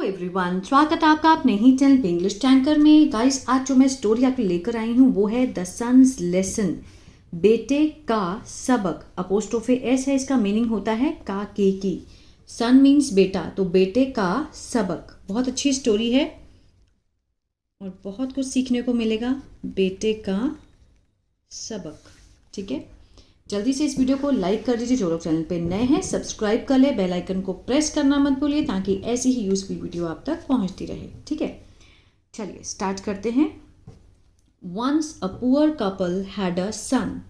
Hello everyone, स्वागत है आपका अपने ही चैनल पे इंग्लिश टैंकर में। गाइस, आज जो मैं स्टोरी आपको लेकर आई हूँ वो है द सन्स लेसन, बेटे का सबक। अपोस्ट्रोफे एस है, इसका मीनिंग होता है का के की। सन मीन्स बेटा, तो बेटे का सबक। बहुत अच्छी स्टोरी है और बहुत कुछ सीखने को मिलेगा। बेटे का सबक, ठीक है। जल्दी से इस वीडियो को लाइक कर दीजिए। जो लोग चैनल पे नए हैं सब्सक्राइब कर ले, बेल आइकन को प्रेस करना मत भूलिए ताकि ऐसी ही यूजफुल वीडियो आप तक पहुंचती रहे, ठीक है। चलिए स्टार्ट करते हैं। Once a poor couple had a son.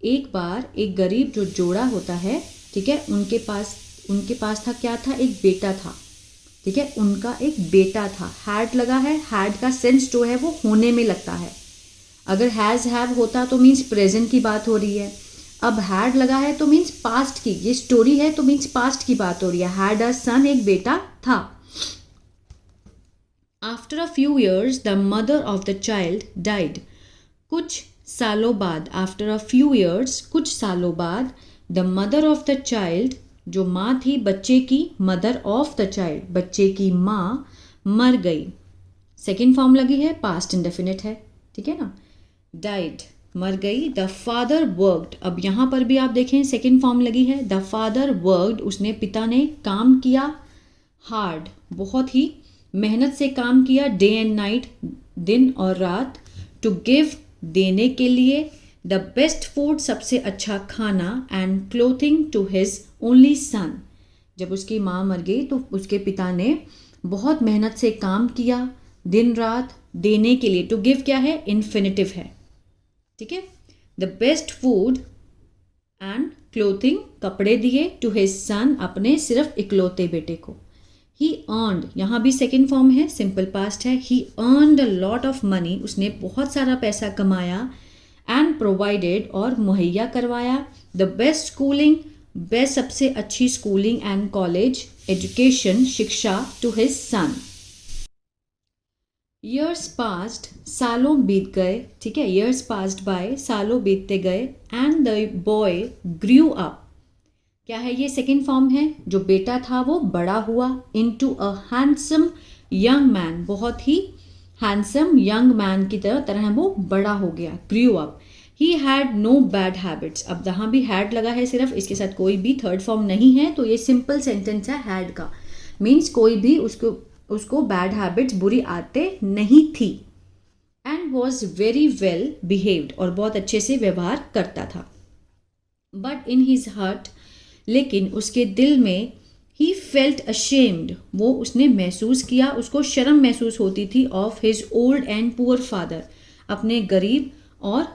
एक बार एक गरीब जो जोड़ा होता है, ठीक है, उनके पास था क्या था, एक बेटा था, ठीक है। उनका एक बेटा था। हैड लगा है, हैड का सेंस जो है वो होने में लगता है। अगर हैज़ हैव होता तो मीन्स प्रेजेंट की बात हो रही है। अब हैड लगा है तो मीन्स पास्ट की, ये स्टोरी है तो मीन्स पास्ट की बात हो रही है। हैड अ सन, एक बेटा था। After a few years the mother of the child died. कुछ सालों बाद, आफ्टर अ फ्यू ईयर्स, कुछ सालों बाद, the mother of the child, जो माँ थी बच्चे की, मदर ऑफ द चाइल्ड, बच्चे की माँ मर गई। सेकेंड फॉर्म लगी है, पास्ट इंडेफिनिट है, ठीक है ना। डाइड, मर गई। द फादर वर्कड, अब यहाँ पर भी आप देखें सेकेंड फॉर्म लगी है। द फादर वर्कड, उसने, पिता ने काम किया। हार्ड, बहुत ही मेहनत से काम किया। डे एंड नाइट, दिन और रात। टू गिव, देने के लिए। द बेस्ट फूड, सबसे अच्छा खाना। And clothing to his only son. जब उसकी माँ मर गई तो उसके पिता ने बहुत मेहनत से काम किया, दिन रात, देने के लिए। टू गिव क्या है, इन्फिनिटिव है, ठीक है। The best food and clothing, कपड़े दिए। टू हिज सन, अपने सिर्फ इकलौते बेटे को। ही अर्नड, यहाँ भी सेकेंड फॉर्म है, सिंपल पास्ट है। He earned a lot of money, उसने बहुत सारा पैसा कमाया। एंड प्रोवाइडेड, और मुहैया करवाया। द बेस्ट स्कूलिंग, बेस्ट सबसे अच्छी स्कूलिंग एंड कॉलेज, एजुकेशन, शिक्षा, to his son. Years passed, सालों बीत गए, ठीक है। ईयर्स पास्ड बाय, सालों बीतते गए। And the boy grew up, क्या है ये, सेकेंड फॉर्म है। जो बेटा था वो बड़ा हुआ। Into a handsome young man, बहुत ही हैंडसम यंग मैन की तरह वो बड़ा हो गया। Grew up. He had no bad habits, अब यहाँ भी हैड लगा है सिर्फ, इसके साथ कोई भी थर्ड फॉर्म नहीं है, तो ये सिंपल सेंटेंस है हैड का। मीन्स कोई भी उसको बैड हैबिट्स, बुरी आदतें नहीं थी। And was very well behaved, और बहुत अच्छे से व्यवहार करता था। बट इन हिज हार्ट, लेकिन उसके दिल में, ही फेल्ट अशेम्ड, वो उसने महसूस किया, उसको शर्म महसूस होती थी। Of his old and poor father, अपने गरीब और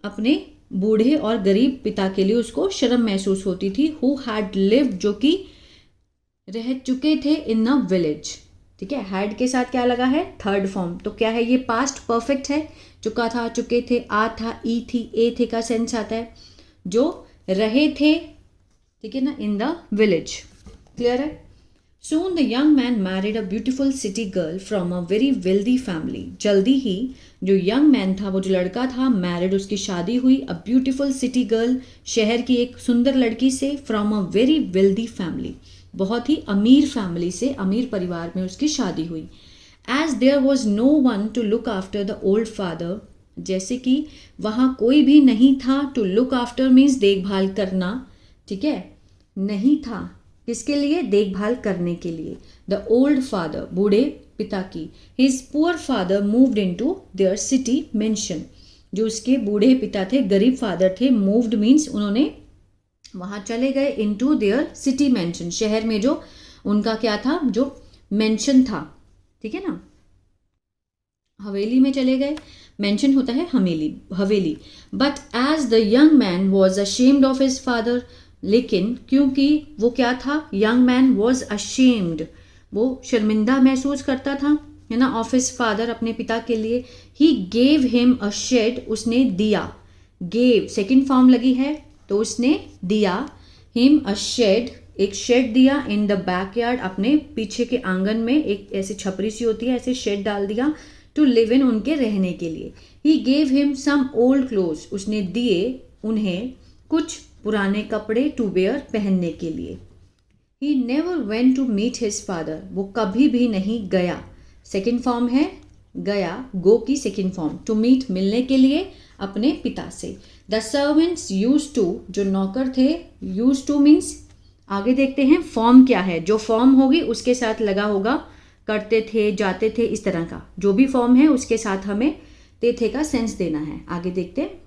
अपने बूढ़े और गरीब पिता के लिए उसको शर्म महसूस होती थी। हु हैड लिव्ड, जो कि रह चुके थे, इन अ विलेज, ठीक है। हैड के साथ क्या लगा है, थर्ड फॉर्म, तो क्या है ये, पास्ट परफेक्ट है। चुका था, चुके थे, आ था, ई थी, ए थे का सेंस आता है। जो रहे थे, ठीक है ना, इन द विलेज। क्लियर है। Soon the young man married a beautiful city girl from a very wealthy family. जल्दी ही जो यंग मैन था, वो जो लड़का था, मैरिड, उसकी शादी हुई। अ ब्यूटिफुल सिटी गर्ल, शहर की एक सुंदर लड़की से। From a very wealthy family, बहुत ही अमीर फैमिली से, अमीर परिवार में उसकी शादी हुई। As there was no one to look after the old father, जैसे कि वहाँ कोई भी नहीं था। टू लुक आफ्टर मीन्स देखभाल करना, ठीक है, नहीं था, किसके लिए, देखभाल करने के लिए। द ओल्ड फादर, बूढ़े पिता की। His poor father moved into their city mention, जो उसके बूढ़े पिता थे, गरीब फादर थे। मूव्ड मीन्स उन्होंने वहां चले गए। इनटू देयर सिटी मेंशन, शहर में जो उनका क्या था, जो मेंशन था, ठीक है ना, हवेली में चले गए। मेंशन होता है हवेली। But as the young man was ashamed of his father, लेकिन क्योंकि वो क्या था, यंग मैन वॉज अशेम्ड, वो शर्मिंदा महसूस करता था, है ना, ऑफ हिज फादर, अपने पिता के लिए। He gave him a shed, उसने दिया। गेव सेकेंड फॉर्म लगी है, तो उसने दिया। हिम अ शेड, एक शेड दिया। इन द बैकयार्ड, अपने पीछे के आंगन में एक ऐसी छपरी सी होती है, ऐसे शेड डाल दिया। टू लिव इन, उनके रहने के लिए। He gave him some old clothes, उसने दिए उन्हें कुछ पुराने कपड़े। टू वेयर, पहनने के लिए। He never went to meet his father, वो कभी भी नहीं गया। सेकेंड फॉर्म है गया, गो की सेकेंड फॉर्म, टू मीट मिलने के लिए अपने पिता से। द सर्वेंट्स यूज टू, जो नौकर थे, यूज टू मीन्स, आगे देखते हैं फॉर्म क्या है। जो फॉर्म होगी उसके साथ लगा होगा करते थे, जाते थे, इस तरह का जो भी फॉर्म है उसके साथ हमें ते थे का सेंस देना है। आगे देखते हैं।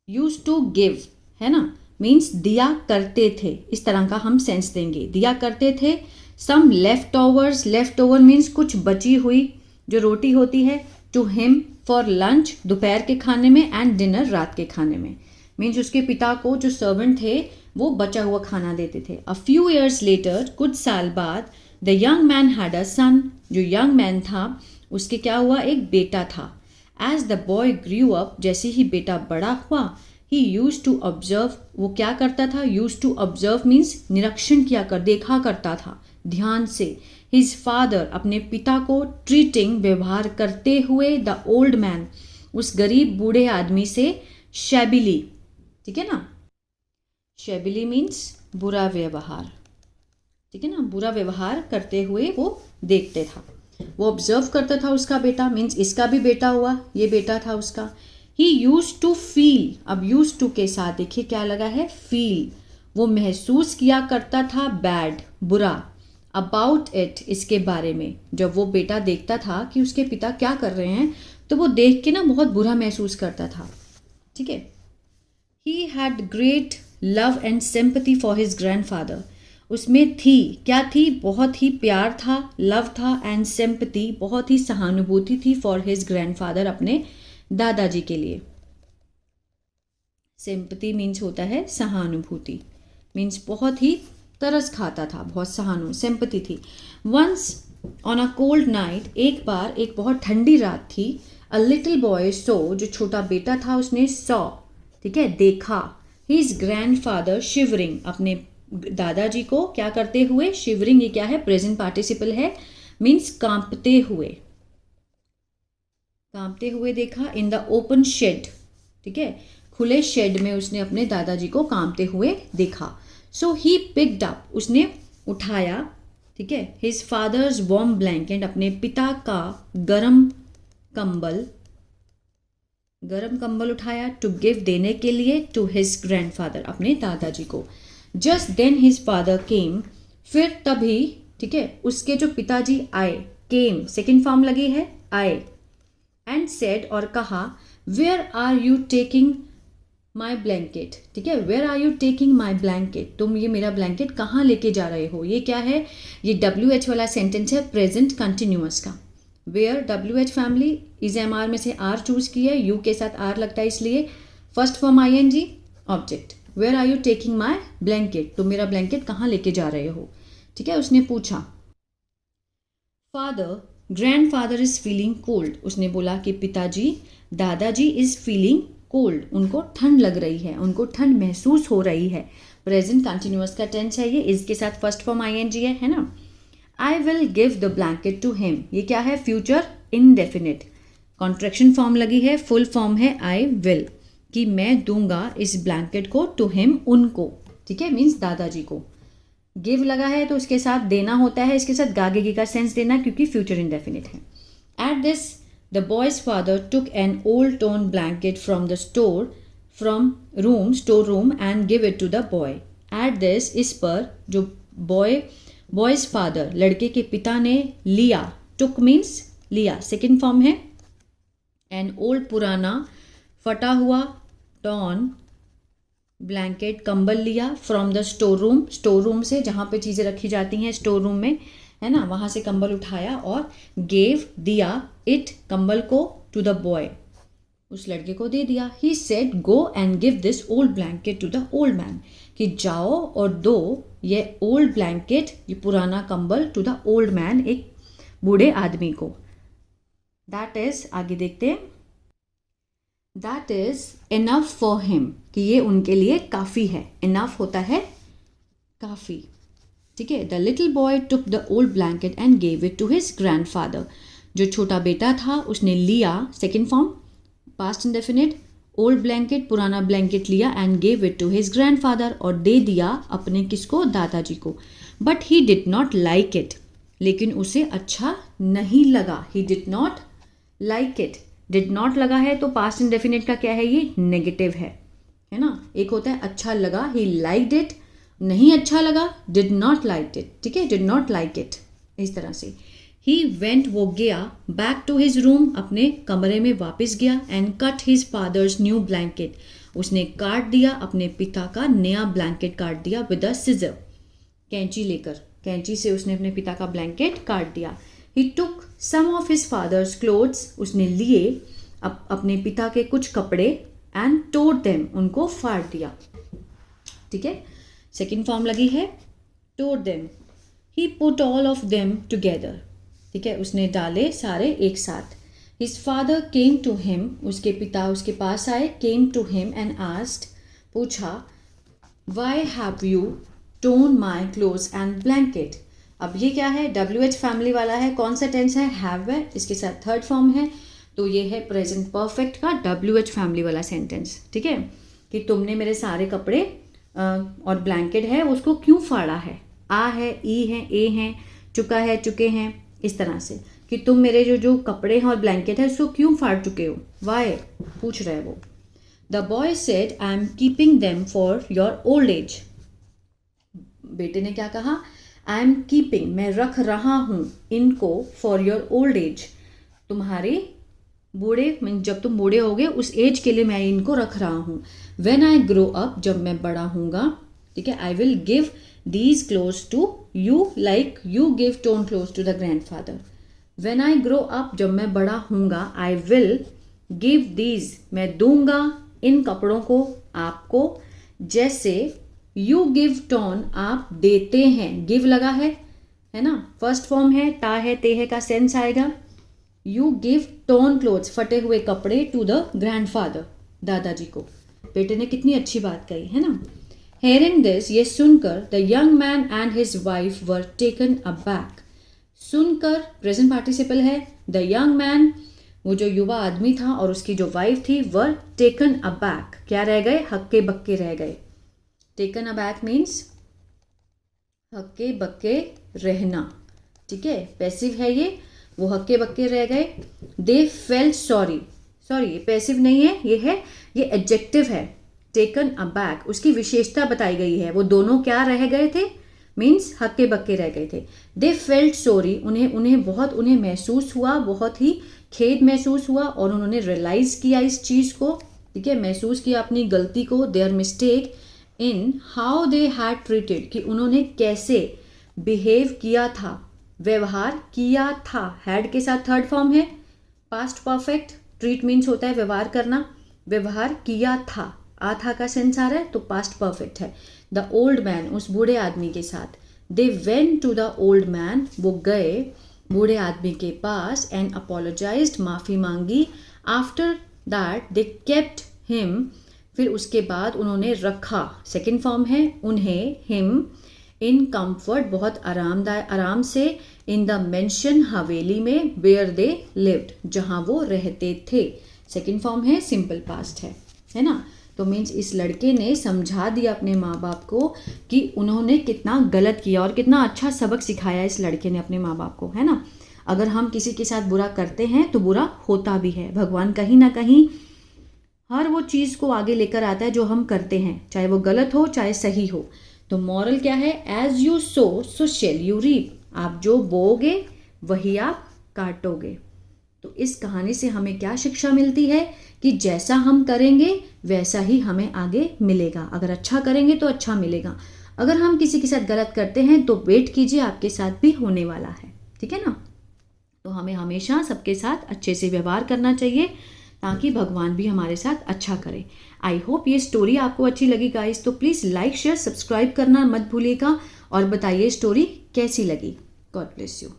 यूज टू गिव है ना, मीन्स दिया करते थे, इस तरह का हम सेंस देंगे, दिया करते थे। Some leftovers, leftover means कुछ बची हुई जो रोटी होती है। टू हिम फॉर लंच, दोपहर के खाने में, एंड डिनर, रात के खाने में। मीन्स उसके पिता को जो सर्वेंट थे वो बचा हुआ खाना देते थे। अ फ्यू ईयर्स लेटर, कुछ साल बाद, the young man had a son, जो यंग मैन था उसके क्या हुआ, एक बेटा था। As the boy grew up, जैसे ही बेटा बड़ा हुआ, ही यूज टू ऑब्जर्व, वो क्या करता था, यूज टू ऑब्जर्व मीन्स निरीक्षण किया कर, देखा करता था ध्यान से। हिज फादर, अपने पिता को, ट्रीटिंग, व्यवहार करते हुए, द ओल्ड मैन, उस गरीब बूढ़े आदमी से, शैबिली, ठीक है ना, शैबिली मीन्स बुरा व्यवहार, ठीक है ना, बुरा व्यवहार करते हुए वो देखते था, वो ऑब्जर्व करता था उसका बेटा, मीन्स इसका भी बेटा हुआ, ये बेटा था उसका। ही यूज टू फील, अब यूज टू के साथ देखिए क्या लगा है, फील, वो महसूस किया करता था, बैड, बुरा, अबाउट इट, इसके बारे में। जब वो बेटा देखता था कि उसके पिता क्या कर रहे हैं तो वो देख के ना बहुत बुरा महसूस करता था, ठीक है। He had great love and sympathy for his grandfather, उसमें थी, क्या थी, बहुत ही प्यार था, लव था, एंड सिंपैथी, बहुत ही सहानुभूति थी, फॉर हिज ग्रैंडफादर, अपने दादाजी के लिए। सिंपैथी मीन्स होता है सहानुभूति, मीन्स बहुत ही तरस खाता था, बहुत सिंपैथी थी। Once on a cold night, एक बार एक बहुत ठंडी रात थी, अ लिटिल बॉय सो, जो छोटा बेटा था उसने सॉ, ठीक है, देखा, हिज ग्रैंडफादर शिवरिंग, अपने दादाजी को क्या करते हुए, शिवरिंग, ये क्या है, प्रेजेंट पार्टिसिपल है, मीन्स कांपते हुए, कांपते हुए देखा। इन द ओपन शेड, ठीक है, खुले शेड में उसने अपने दादाजी को कांपते हुए देखा। सो ही पिक्ड अप, उसने उठाया, ठीक है, हिज फादर्स वार्म ब्लैंकेट, अपने पिता का गरम कंबल उठाया, टू गिव, देने के लिए, टू हिज ग्रैंडफादर, अपने दादाजी को। Just then his father came, फिर तभी, ठीक है, उसके जो पिताजी आए, केम सेकेंड फॉर्म लगी है, आए, एंड सेड, और कहा, where are you taking my blanket, ठीक है, where are you taking my blanket, तुम ये मेरा ब्लैंकेट कहाँ लेके जा रहे हो। ये क्या है, ये WH वाला सेंटेंस है, प्रेजेंट कंटिन्यूअस का। Where, WH family, is MR में से R चूज किया, यू के साथ R लगता है इसलिए, first form ING, object. Where are you taking my blanket, तुम मेरा ब्लैंकेट कहाँ लेके जा रहे हो, ठीक है। उसने पूछा, father, grandfather is feeling cold, उसने बोला कि पिताजी, दादाजी इज फीलिंग कोल्ड, उनको ठंड लग रही है, उनको ठंड महसूस हो रही है। प्रेजेंट कंटिन्यूअस का टेंस है ये, इसके साथ फर्स्ट फॉर्म ING है ना। I will give the blanket to him, ये क्या है, फ्यूचर इनडेफिनिट, कॉन्ट्रैक्शन फॉर्म लगी है, फुल फॉर्म है आई विल, कि मैं दूंगा इस ब्लैंकेट को, टू हिम, उनको, ठीक है, मीन्स दादाजी को। गिव लगा है तो उसके साथ देना होता है, इसके साथ गागेगी का सेंस देना, क्योंकि फ्यूचर इनडेफिनिट है। At this the boy's father took an old torn blanket from the store room and give it to the boy. At this, इस पर, जो बॉयज फादर, लड़के के पिता ने लिया, टुक मीन्स लिया, सेकेंड फॉर्म है, एन ओल्ड, पुराना, फटा हुआ, टॉन, ब्लैंकेट, कंबल लिया, फ्रॉम द स्टोर रूम से, जहाँ पे चीज़ें रखी जाती हैं स्टोर रूम में, है ना, वहाँ से कंबल उठाया, और गेव, दिया, इट, कंबल को, टू द बॉय, उस लड़के को दे दिया। He said, go and give this old blanket to the old man, कि जाओ और दो ये ओल्ड ब्लैंकेट, ये पुराना कंबल, टू द ओल्ड मैन, एक बूढ़े आदमी को। दैट इज, आगे देखते हैं, that is enough for him, कि ये उनके लिए काफ़ी है, इनफ होता है काफ़ी, ठीक है। The little boy took the old blanket and gave it to his grandfather, जो छोटा बेटा था उसने लिया, second form past indefinite, old blanket, पुराना ब्लैंकेट लिया and gave it to his grandfather, और दे दिया अपने किसको, दादाजी को. But he did not like it, लेकिन उसे अच्छा नहीं लगा. He did not like it. Did not लगा है तो पास्ट इंडेफिनिट का क्या है, ये नेगेटिव है ना. एक होता है अच्छा लगा, ही लाइक्ड इट, नहीं अच्छा लगा, डिड नॉट लाइक इट. ठीक है, डिड नॉट लाइक इट, इस तरह से. ही वेंट, वो गया, बैक टू हिज रूम, अपने कमरे में वापस गया, and cut his father's new blanket, उसने काट दिया अपने पिता का नया ब्लैंकेट काट दिया, विद अ सिजर, कैंची लेकर, कैंची से उसने अपने पिता का ब्लैंकेट काट दिया. ही टुक सम ऑफ हिज फादर्स क्लोथ्स, उसने लिए अपने पिता के कुछ कपड़े, एंड टोर देम, उनको फाड़ दिया. ठीक है, सेकेंड फॉर्म लगी है tore them. He put all of them together. ठीक है, उसने डाले सारे एक साथ. His father came to him, उसके पिता उसके पास आए, came to him and asked, पूछा, why have you torn my clothes and blanket. अब ये क्या है, WH फैमिली वाला है, कौन सा टेंस है, हैव है, इसके साथ थर्ड फॉर्म है, तो ये है प्रेजेंट परफेक्ट का WH फैमिली वाला सेंटेंस. ठीक है, कि तुमने मेरे सारे कपड़े और ब्लैंकेट है उसको क्यों फाड़ा है. आ है, ई है, ए है, चुका है, चुके हैं, इस तरह से कि तुम मेरे जो कपड़े हैं और ब्लैंकेट है उसको क्यों फाड़ चुके हो, वाई पूछ रहे वो. The boy said, I am keeping them for your old age. बेटे ने क्या कहा, आई एम कीपिंग, मैं रख रहा हूँ, इनको, फॉर योर ओल्ड एज, तुम्हारे बूढ़े, जब तुम बूढ़े होगे उस एज के लिए मैं इनको रख रहा हूँ. व्हेन आई ग्रो अप, जब मैं बड़ा हूँगा, ठीक है, I will give these clothes to you like you give torn clothes to the grandfather. When I grow up, जब मैं बड़ा हूँगा, आई विल गिव दीज, मैं दूंगा इन कपड़ों को आपको, जैसे यू गिव टोन, आप देते हैं, गिव लगा है ना, फर्स्ट फॉर्म है, ता है, ते है का सेंस आएगा. यू गिव टोन क्लोथ्स, फटे हुए कपड़े, टू द ग्रैंडफादर, दादाजी को. बेटे ने कितनी अच्छी बात कही है ना. हेयरिंग दिस, ये सुनकर, the young man and his wife were taken aback. सुनकर प्रेजेंट पार्टिसिपल है, द यंग मैन, वो जो युवा आदमी था और उसकी जो वाइफ थी, वर टेकन अबैक, क्या रह गए, हक्के बक्के रह गए. टेकन अबैक मीन्स हक्के बक्के रहना. ठीक है, पैसिव है ये, वो हक्के बक्के रह गए. दे फेल्ट सॉरी, सॉरी ये पैसिव नहीं है, ये है, ये एडजेक्टिव है. टेकन अबैक, उसकी विशेषता बताई गई है, वो दोनों क्या रह गए थे, मीन्स हक्के बक्के रह गए थे. दे फेल्ट सॉरी, उन्हें महसूस हुआ, बहुत ही खेद महसूस हुआ, और उन्होंने रियलाइज किया इस चीज़ को. ठीक है, महसूस किया अपनी गलती को, their mistake in how they had treated, कि उन्होंने कैसे बिहेव किया था, व्यवहार किया था. हैड के साथ थर्ड फॉर्म है, पास्ट परफेक्ट. ट्रीट मीन्स होता है व्यवहार करना, व्यवहार किया था, आ था का सेंस आ रहा है तो पास्ट परफेक्ट है. द ओल्ड मैन, उस बूढ़े आदमी के साथ. They went to the old man, वो गए बूढ़े आदमी के पास, एंड अपोलोजाइज्ड, माफ़ी मांगी. After that they kept him, फिर उसके बाद उन्होंने रखा, सेकेंड फॉर्म है, उन्हें, हिम, इन कम्फर्ट, बहुत आराम से, इन द मेंशन, हवेली में, वेयर दे लिव्ड, जहाँ वो रहते थे. सेकेंड फॉर्म है, सिंपल पास्ट है ना. तो मीन्स इस लड़के ने समझा दिया अपने माँ बाप को कि उन्होंने कितना गलत किया और कितना अच्छा सबक सिखाया इस लड़के ने अपने माँ बाप को, है ना. अगर हम किसी के साथ बुरा करते हैं तो बुरा होता भी है. भगवान कहीं ना कहीं हर वो चीज़ को आगे लेकर आता है जो हम करते हैं, चाहे वो गलत हो चाहे सही हो. तो मॉरल क्या है, as you sow shall you reap, आप जो बोओगे वही आप काटोगे. तो इस कहानी से हमें क्या शिक्षा मिलती है कि जैसा हम करेंगे वैसा ही हमें आगे मिलेगा. अगर अच्छा करेंगे तो अच्छा मिलेगा, अगर हम किसी के साथ गलत करते हैं तो वेट कीजिए, आपके साथ भी होने वाला है. ठीक है ना. तो हमें हमेशा सबके साथ अच्छे से व्यवहार करना चाहिए ताकि भगवान भी हमारे साथ अच्छा करे. आई होप ये स्टोरी आपको अच्छी लगी गाइस. तो प्लीज़ लाइक शेयर सब्सक्राइब करना मत भूलिएगा और बताइए स्टोरी कैसी लगी. God bless you.